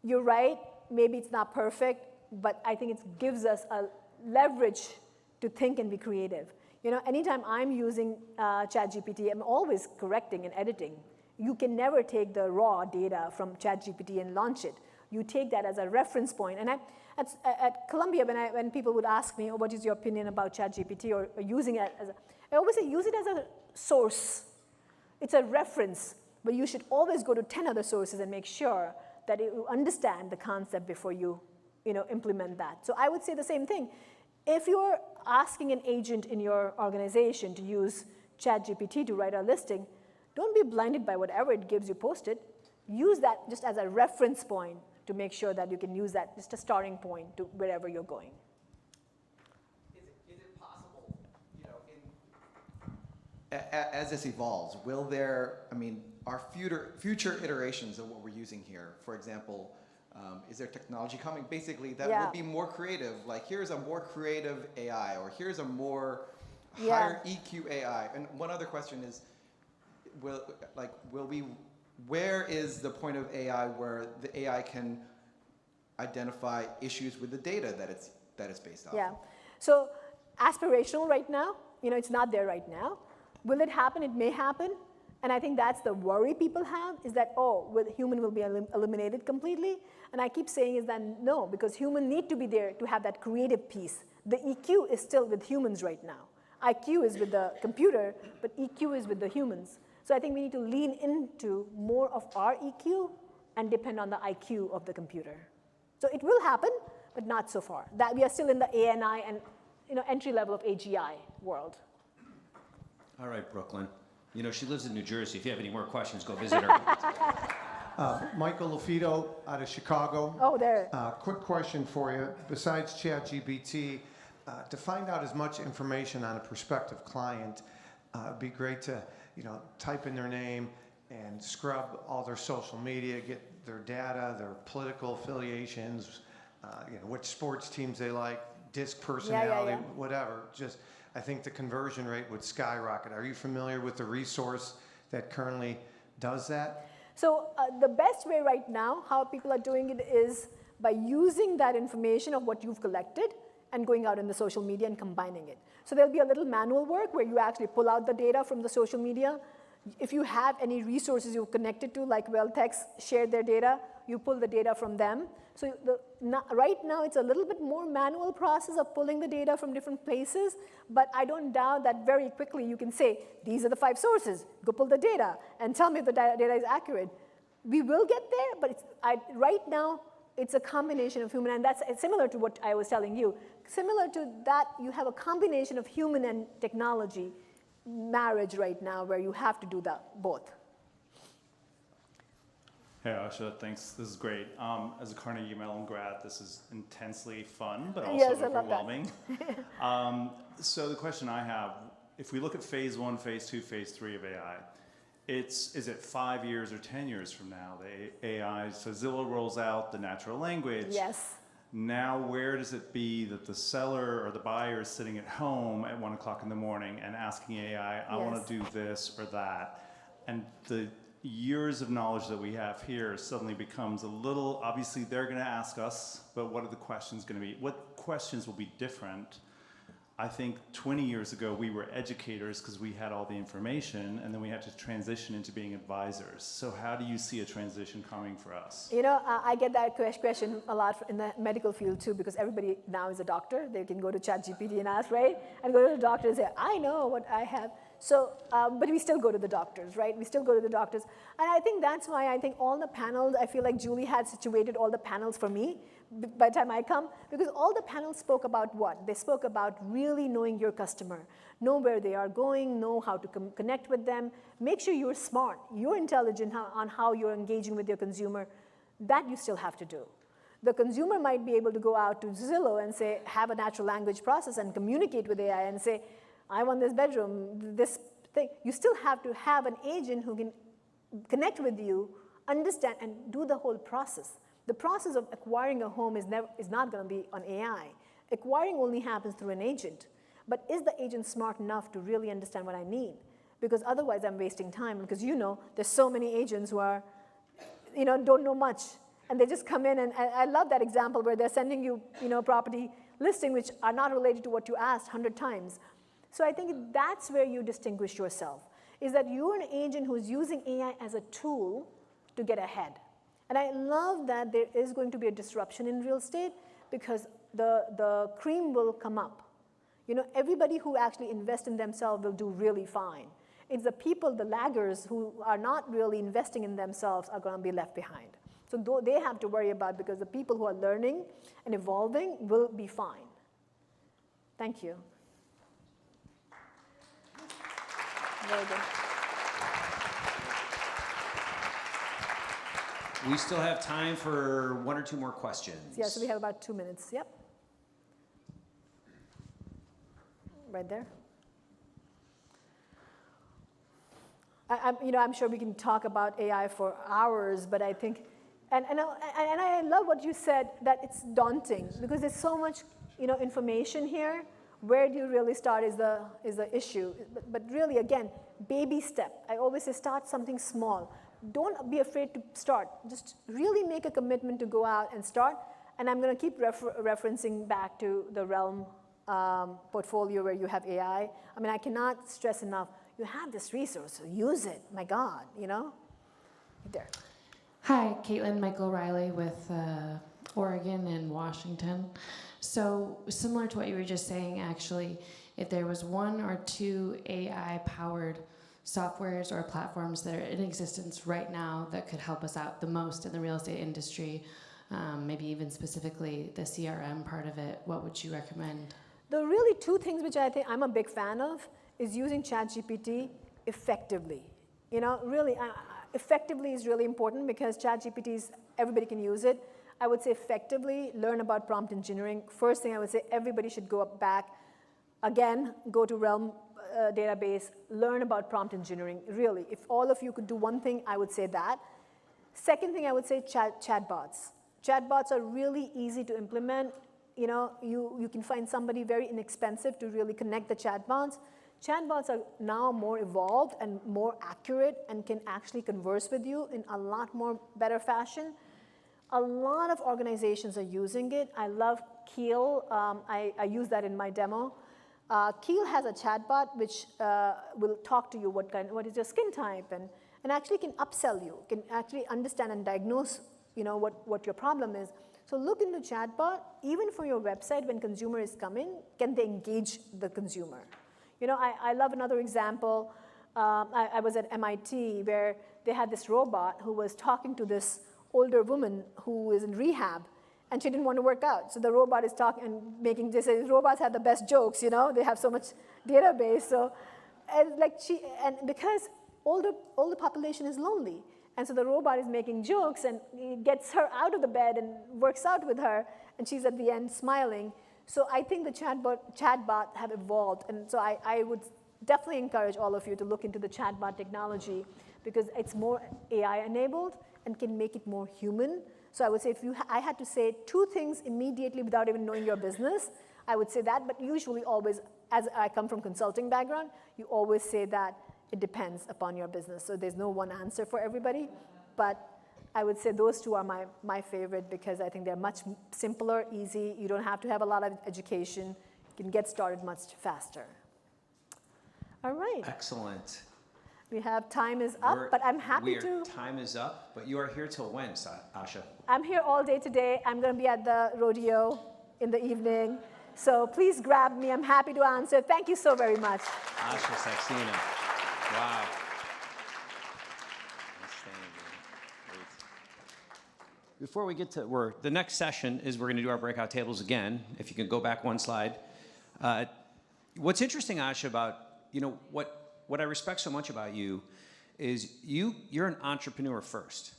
you're right. Maybe it's not perfect, but I think it gives us a leverage to think and be creative. Anytime I'm using ChatGPT, I'm always correcting and editing. You can never take the raw data from ChatGPT and launch it. You take that as a reference point. And at Columbia, when people would ask me, what is your opinion about ChatGPT or using it I always say, use it as a source. It's a reference, but you should always go to 10 other sources and make sure that you understand the concept before you, implement that. So I would say the same thing. If you're asking an agent in your organization to use ChatGPT to write a listing, don't be blinded by whatever it gives you posted. Use that just as a reference point to make sure that you can use that, just a starting point to wherever you're going. Is it possible, as this evolves, will there, are future iterations of what we're using here, for example, is there technology coming basically that will be more creative, like here's a more creative AI, or here's a more higher EQ AI? And one other question is, where is the point of AI where the AI can identify issues with the data that it's based off? Yeah. So aspirational right now, it's not there right now. Will it happen? It may happen. And I think that's the worry people have, is that, human will be eliminated completely? And I keep saying is that no, because humans need to be there to have that creative piece. The EQ is still with humans right now. IQ is with the computer, but EQ is with the humans. So I think we need to lean into more of our EQ and depend on the IQ of the computer. So it will happen, but not so far. That we are still in the ANI and entry level of AGI world. All right, Brooklyn. She lives in New Jersey. If you have any more questions, go visit her. Michael LaFido out of Chicago. Oh, there. Quick question for you. Besides ChatGPT, to find out as much information on a prospective client, it'd be great to type in their name and scrub all their social media, get their data, their political affiliations, which sports teams they like, disc personality, whatever. I think the conversion rate would skyrocket. Are you familiar with the resource that currently does that? So the best way right now, how people are doing it, is by using that information of what you've collected and going out in the social media and combining it. So there'll be a little manual work where you actually pull out the data from the social media. If you have any resources you've connected to, like WellTex shared their data, you pull the data from them. So right now, it's a little bit more manual process of pulling the data from different places, but I don't doubt that very quickly you can say, these are the 5 sources, go pull the data, and tell me if the data is accurate. We will get there, but right now, it's a combination of human, and that's similar to what I was telling you. Similar to that, you have a combination of human and technology marriage right now where you have to do both. Hey, Asha, thanks. This is great. As a Carnegie Mellon grad, this is intensely fun, but also overwhelming. So the question I have, if we look at phase 1, phase 2, phase 3 of AI, is it 5 years or 10 years from now? The AI, so Zillow rolls out the natural language. Yes. Now, where does it be that the seller or the buyer is sitting at home at 1 o'clock in the morning and asking AI, I want to do this or that? And the years of knowledge that we have here suddenly becomes a little, obviously they're going to ask us, but what are the questions going to be? What questions will be different? I think 20 years ago we were educators because we had all the information, and then we had to transition into being advisors. So how do you see a transition coming for us? I get that question a lot in the medical field too, because everybody now is a doctor. They can go to ChatGPT and ask, right? And go to the doctor and say, I know what I have. So, but we still go to the doctors, right? We still go to the doctors. And I think that's why I think all the panels, I feel like Julie had situated all the panels for me by the time I come, because all the panels spoke about what? They spoke about really knowing your customer, know where they are going, know how to connect with them, make sure you're smart, you're intelligent on how you're engaging with your consumer. That you still have to do. The consumer might be able to go out to Zillow and say, have a natural language process and communicate with AI and say, I want this bedroom, this thing. You still have to have an agent who can connect with you understand and do the whole process. The process of acquiring a home is not going to be on AI. Acquiring only happens through an agent. But is the agent smart enough to really understand what I need? Because otherwise I'm wasting time, because there's so many agents who are, don't know much. And they just come in, and I love that example where they're sending you, property listing which are not related to what you asked 100 times. So I think that's where you distinguish yourself, is that you're an agent who's using AI as a tool to get ahead. And I love that there is going to be a disruption in real estate, because the cream will come up. Everybody who actually invests in themselves will do really fine. It's the people, the laggers, who are not really investing in themselves are going to be left behind. So they have to worry about, because the people who are learning and evolving will be fine. Thank you. Very good. We still have time for 1 or 2 more questions. Yeah, so we have about 2 minutes. Yep. Right there. I'm sure we can talk about AI for hours, but I think, and I love what you said, that it's daunting, because there's so much, information here. Where do you really start is the issue. But really, again, baby step. I always say start something small. Don't be afraid to start. Just really make a commitment to go out and start. And I'm going to keep referencing back to the Realm portfolio where you have AI. I mean, I cannot stress enough. You have this resource, so use it. My God, There. Hi, Caitlin Michael Riley with Oregon and Washington. So similar to what you were just saying, actually, if there was 1 or 2 AI-powered softwares or platforms that are in existence right now that could help us out the most in the real estate industry, maybe even specifically the CRM part of it, what would you recommend? The really 2 things which I think I'm a big fan of is using ChatGPT effectively. Really, effectively is really important, because ChatGPT is, everybody can use it. I would say effectively learn about prompt engineering. First thing I would say, everybody should go back, again, go to Realm database, learn about prompt engineering. Really, if all of you could do one thing, I would say that. Second thing I would say, chatbots. Chatbots are really easy to implement. You can find somebody very inexpensive to really connect the chatbots. Chatbots are now more evolved and more accurate and can actually converse with you in a lot more better fashion. A lot of organizations are using it. I love Keel. I use that in my demo. Keel has a chatbot which will talk to you what is your skin type, and actually can upsell you, can actually understand and diagnose what your problem is. So look into chatbot. Even for your website, when consumer is coming, can they engage the consumer? I love another example. I was at MIT where they had this robot who was talking to this older woman who is in rehab, and she didn't want to work out. So the robot is talking and they say robots have the best jokes, they have so much database. So, and because older population is lonely, and so the robot is making jokes, and it gets her out of the bed and works out with her, and she's at the end smiling. So I think the chatbot have evolved, and so I would definitely encourage all of you to look into the chatbot technology, because it's more AI enabled and can make it more human. So I would say, I had to say 2 things immediately without even knowing your business, I would say that. But usually always, as I come from consulting background, you always say that it depends upon your business. So there's no one answer for everybody. But I would say those 2 are my favorite, because I think they're much simpler, easy. You don't have to have a lot of education. You can get started much faster. All right. Excellent. We have time is up, but I'm happy to. Time is up, but you are here till when, Asha? I'm here all day today. I'm going to be at the rodeo in the evening. So please grab me. I'm happy to answer. Thank you so very much. Asha Saxena. Wow. Before we get to the next session is we're going to do our breakout tables again. If you can go back 1 slide. What's interesting, Asha, about what I respect so much about you is you're an entrepreneur first.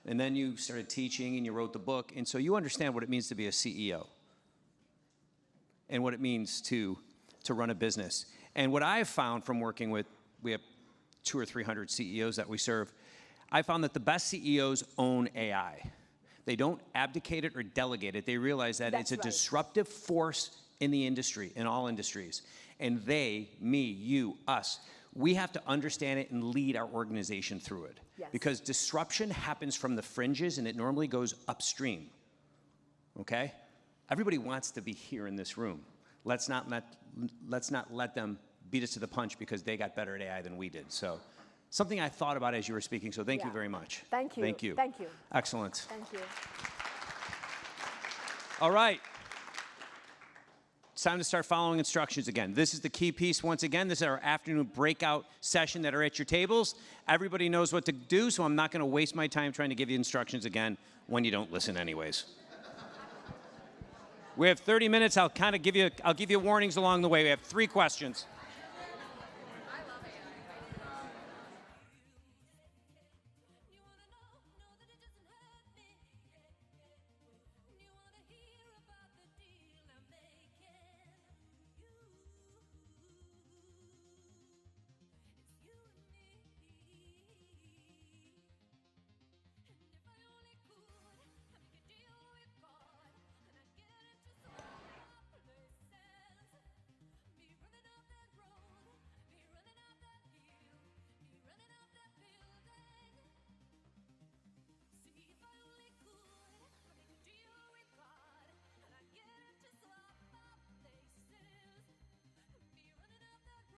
And then you started teaching and you wrote the book. And so you understand what it means to be a CEO and what it means to run a business. And what I've found from working with, we have 200 or 300 CEOs that we serve, I found that the best CEOs own AI. They don't abdicate it or delegate it. They realize that it's a disruptive force in the industry, in all industries. And they, me, you, us, we have to understand it and lead our organization through it. Yes. Because disruption happens from the fringes and it normally goes upstream. Okay? Everybody wants to be here in this room. Let's not let them beat us to the punch because they got better at AI than we did. So something I thought about as you were speaking, so thank you very much. Thank you. Thank you. Thank you. Excellent. Thank you. All right. It's time to start following instructions again. This is the key piece once again. This is our afternoon breakout session that are at your tables. Everybody knows what to do, so I'm not going to waste my time trying to give you instructions again when you don't listen anyways. We have 30 minutes. I'll give you warnings along the way. We have 3 questions.